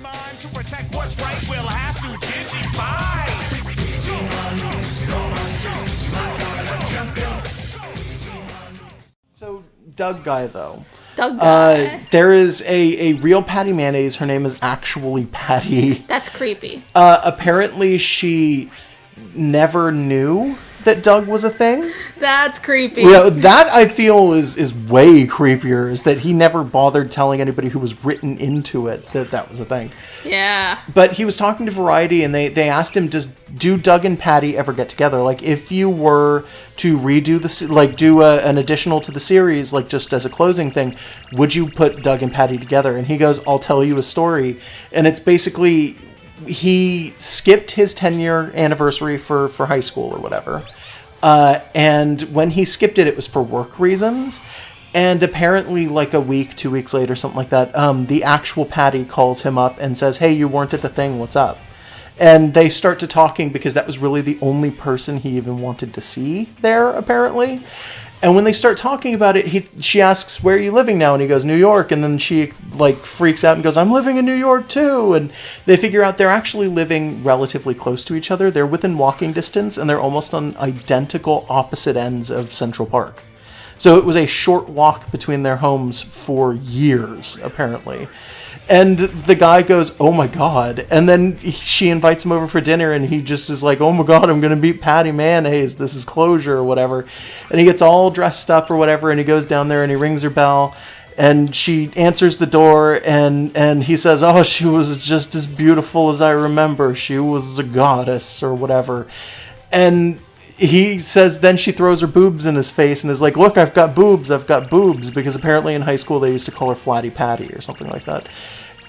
Digimon to protect what's right, we'll have to Digify. So, Doug guy, though. Doug guy. There is a real Patty Mayonnaise. Her name is actually Patty. That's creepy. Apparently, she never knew that Doug was a thing. That's creepy. Yeah, that I feel is way creepier, is that he never bothered telling anybody who was written into it that was a thing. Yeah. But he was talking to Variety, and they asked him, do Doug and Patty ever get together? Like, if you were to redo an additional to the series, like just as a closing thing, would you put Doug and Patty together? And he goes, I'll tell you a story. And it's basically, he skipped his 10-year anniversary for high school or whatever. And when he skipped it, it was for work reasons. And apparently, like a week, 2 weeks later, something like that, the actual Patty calls him up and says, hey, you weren't at the thing, what's up? And they start to talking because that was really the only person he even wanted to see there, apparently. And when they start talking about it, she asks, where are you living now? And he goes, New York. And then she freaks out and goes, I'm living in New York too. And they figure out they're actually living relatively close to each other. They're within walking distance, and they're almost on identical opposite ends of Central Park. So it was a short walk between their homes for years, apparently. And the guy goes, oh my God. And then she invites him over for dinner, and he just is like, oh my God, I'm going to meet Patty Mayonnaise. This is closure or whatever. And he gets all dressed up or whatever, and he goes down there and he rings her bell. And she answers the door, and he says, oh, she was just as beautiful as I remember. She was a goddess or whatever. And he says then she throws her boobs in his face and is like, look, I've got boobs, because apparently in high school they used to call her Flatty Patty or something like that.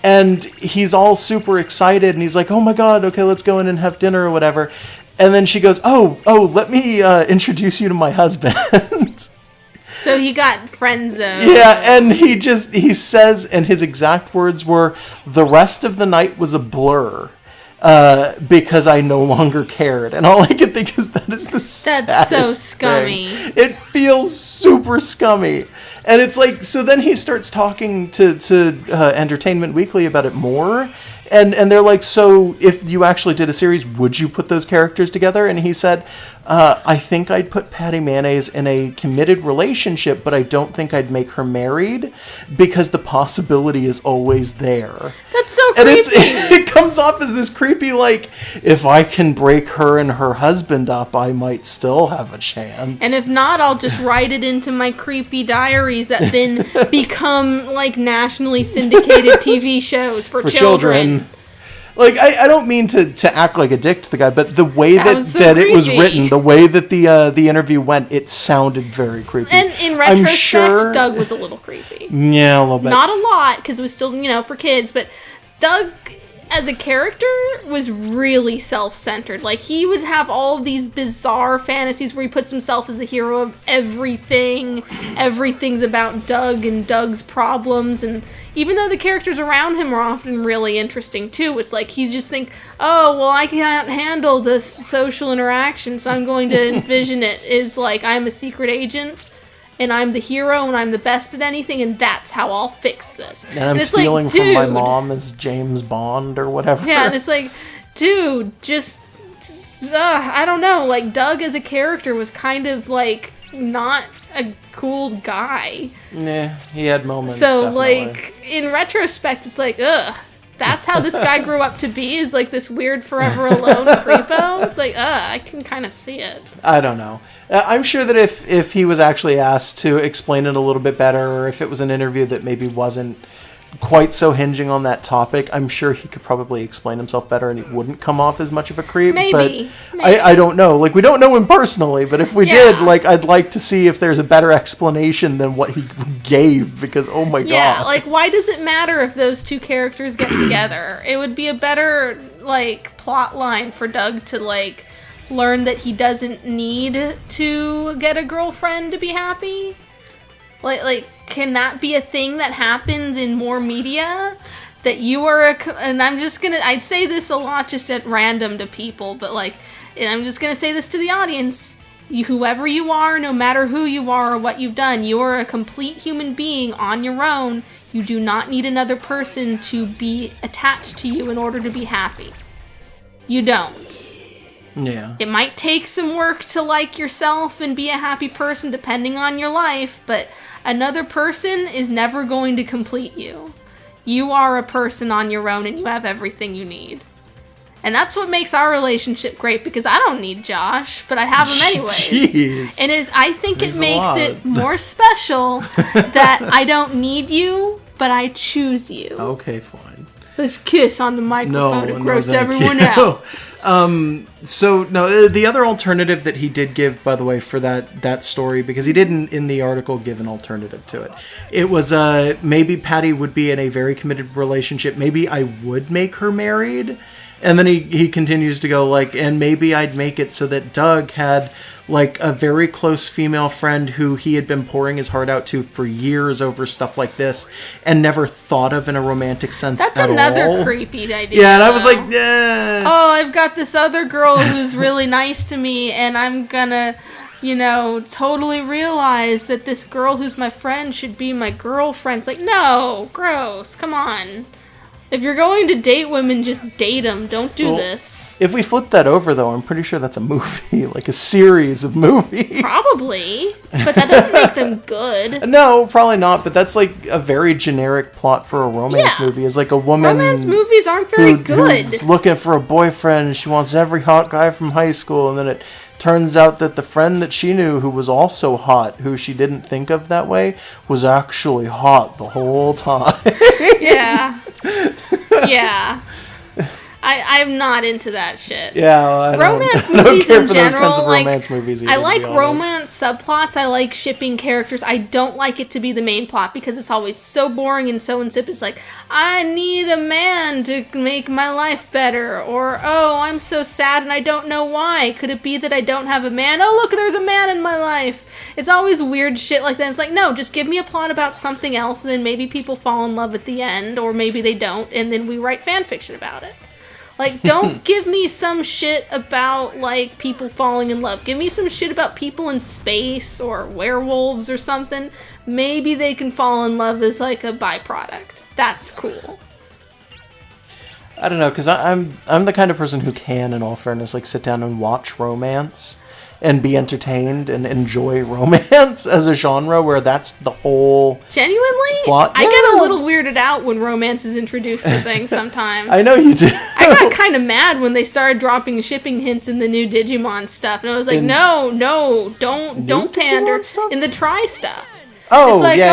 And he's all super excited, and he's like, oh my God, okay, let's go in and have dinner or whatever. And then she goes, oh, let me introduce you to my husband. So he got friend zoned. Yeah, and he says, and his exact words were, the rest of the night was a blur. Because I no longer cared. And all I can think is that is the saddest That's so scummy. thing. It feels super scummy. And it's like, so then he starts talking to Entertainment Weekly about it more. And they're like, so if you actually did a series, would you put those characters together? And he said, I think I'd put Patty Mayonnaise in a committed relationship, but I don't think I'd make her married because the possibility is always there. That's so And creepy. it comes off as this creepy, like, if I can break her and her husband up, I might still have a chance. And if not, I'll just write it into my creepy diaries that then become like nationally syndicated TV shows for children. Like, I don't mean to act like a dick to the guy, but the way that it was written, the way that the interview went, it sounded very creepy. And in retrospect, Doug was a little creepy. Yeah, a little bit. Not a lot, because it was still, for kids, but Doug, as a character, was really self-centered. Like, he would have all these bizarre fantasies where he puts himself as the hero of everything. Everything's about Doug and Doug's problems, and even though the characters around him are often really interesting too, it's like he just think, oh, well, I can't handle this social interaction, so I'm going to envision it as like I'm a secret agent, and I'm the hero, and I'm the best at anything, and that's how I'll fix this. And I'm stealing from my mom as James Bond or whatever. Yeah, and it's like, dude, I don't know. Like, Doug as a character was kind of like not a cool guy. Yeah, he had moments. So, definitely. like, in retrospect, it's like, ugh. That's how this guy grew up to be, is like this weird forever alone creepo. It's like, I can kind of see it. I don't know. I'm sure that if he was actually asked to explain it a little bit better, or if it was an interview that maybe wasn't quite so hinging on that topic, I'm sure he could probably explain himself better and he wouldn't come off as much of a creep. Maybe. I don't know. Like, we don't know him personally, but if we did, like, I'd like to see if there's a better explanation than what he gave, because, oh my God. Yeah, like, why does it matter if those two characters get together? It would be a better, like, plot line for Doug to, like, learn that he doesn't need to get a girlfriend to be happy. Like, can that be a thing that happens in more media? That you are and I'd say this a lot just at random to people, but like, and I'm just gonna say this to the audience. Whoever you are, no matter who you are or what you've done, you are a complete human being on your own. You do not need another person to be attached to you in order to be happy. You don't. Yeah. It might take some work to like yourself and be a happy person depending on your life, but another person is never going to complete you. You are a person on your own and you have everything you need. And that's what makes our relationship great, because I don't need Josh, but I have him anyways. Jeez. And I think it makes it lot. more special that I don't need you, but I choose you. Okay, fine. Let's kiss on the microphone to gross thank everyone you. out. The other alternative that he did give, by the way, for that story, because he didn't in the article give an alternative to it. It was maybe Patty would be in a very committed relationship. Maybe I would make her married. And then he continues to go, like, and maybe I'd make it so that Doug had, like, a very close female friend who he had been pouring his heart out to for years over stuff like this and never thought of in a romantic sense That's at another all. creepy idea. Yeah, and I was like, yeah. Oh, I've got this other girl who's really nice to me, and I'm gonna, totally realize that this girl who's my friend should be my girlfriend. It's like, no, gross, come on. If you're going to date women, just date them. Don't do this. If we flip that over, though, I'm pretty sure that's a movie, like a series of movies. Probably, but that doesn't make them good. No, probably not, but that's like a very generic plot for a romance movie. Is like a woman... Romance movies aren't very good. Who's looking for a boyfriend. She wants every hot guy from high school, and then it turns out that the friend that she knew who was also hot, who she didn't think of that way, was actually hot the whole time. Yeah. Yeah. I'm not into that shit. Yeah, romance I don't movies care in for general, those kinds of like, romance movies either, I like to be honest. romance subplots. I like shipping characters. I don't like it to be the main plot because it's always so boring and so insipid. It's like, I need a man to make my life better, or oh, I'm so sad and I don't know why. Could it be that I don't have a man? Oh, look, there's a man in my life. It's always weird shit like that. It's like, no, just give me a plot about something else, and then maybe people fall in love at the end, or maybe they don't, and then we write fan fiction about it. Like, don't give me some shit about, like, people falling in love. Give me some shit about people in space or werewolves or something. Maybe they can fall in love as, like, a byproduct. That's cool. I don't know, because I'm the kind of person who can, in all fairness, like, sit down and watch romance and be entertained and enjoy romance as a genre where that's the whole Genuinely? plot. I get a little weirded out when romance is introduced to things sometimes. I know you do. I got kind of mad when they started dropping shipping hints in the new Digimon stuff, and I was like, no, don't pander. Stuff? In the Try stuff. Oh, It's like, okay,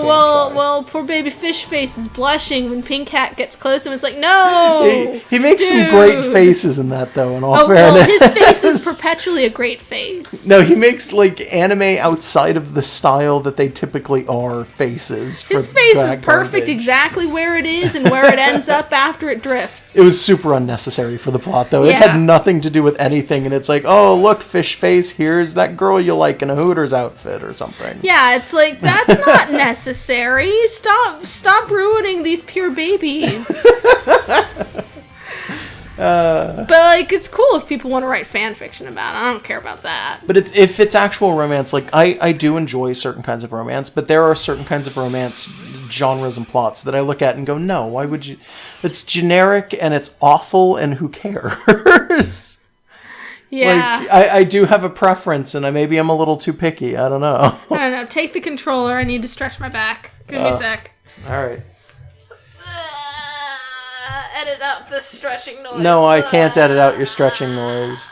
well, poor baby fish face is blushing when Pink Cat gets close to him. It's like, no. He makes some great faces in that, though, in all Oh, fairness. well, his face is perpetually a great face. No, he makes, like, anime outside of the style that they typically are faces. For His face is drag perfect garbage. exactly where it is and where it ends up after it drifts. It was super unnecessary for the plot, though. It Yeah. had nothing to do with anything, and it's like, oh, look, fish face, here's that girl you like in a Hooters outfit or something. Yeah, it's like, that's not necessary. Stop ruining these pure babies. But, like, it's cool if people want to write fan fiction about it. I don't care about that. But if it's actual romance, like, I do enjoy certain kinds of romance, but there are certain kinds of romance genres and plots that I look at and go, no, why would you? It's generic and it's awful and who cares? Yeah. Like, I do have a preference, and maybe I'm a little too picky. I don't know. I don't know. Take the controller. I need to stretch my back. Give me a sec. All right. Edit out this stretching noise. No, I can't edit out your stretching noise.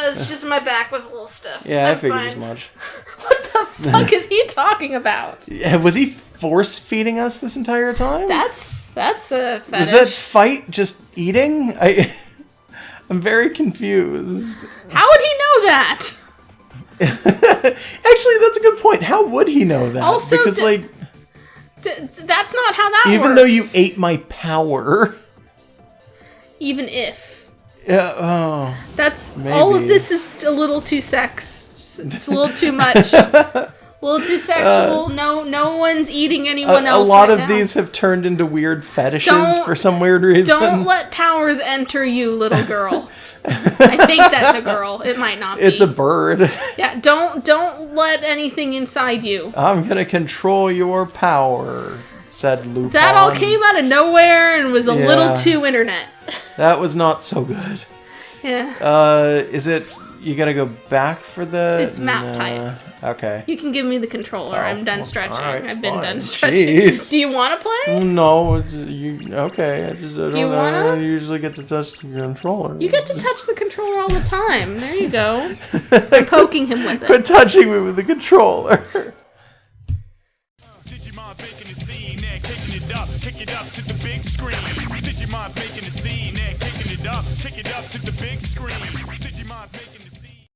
It's just my back was a little stiff. Yeah, I I'm figured fine. as much. What the fuck is he talking about? Was he force feeding us this entire time? That's a fetish. Was that fight just eating? I'm very confused. How would he know that? Actually, that's a good point. How would he know that? Also, because, that's not how that works. even though you ate my power. Even if. Yeah. That's maybe. all of this is a little too sex. It's a little too much. A little too sexual. No one's eating anyone else. A lot right of now. these have turned into weird fetishes Don't- for some weird reason. Don't let powers enter you, little girl. I think that's a girl. It might not be. It's a bird. Yeah, don't let anything inside you. I'm gonna control your power. said Lupin. That all came out of nowhere and was a little Yeah. too internet. That was not so good. Yeah. Is it... You gotta go back for the... It's map type. Okay. You can give me the controller. I'm done stretching. alright, I've been fine. done stretching. Jeez. Do you want to play? No, okay. I you wanna? don't usually get to touch the controller. You get to touch the controller all the time. There you go. I'm poking him with it. Quit touching me with the controller. Digimon's making a scene, they're kicking it up to the big screen. Digimon's making a scene, they're kicking it up to the big screen. Digimon's making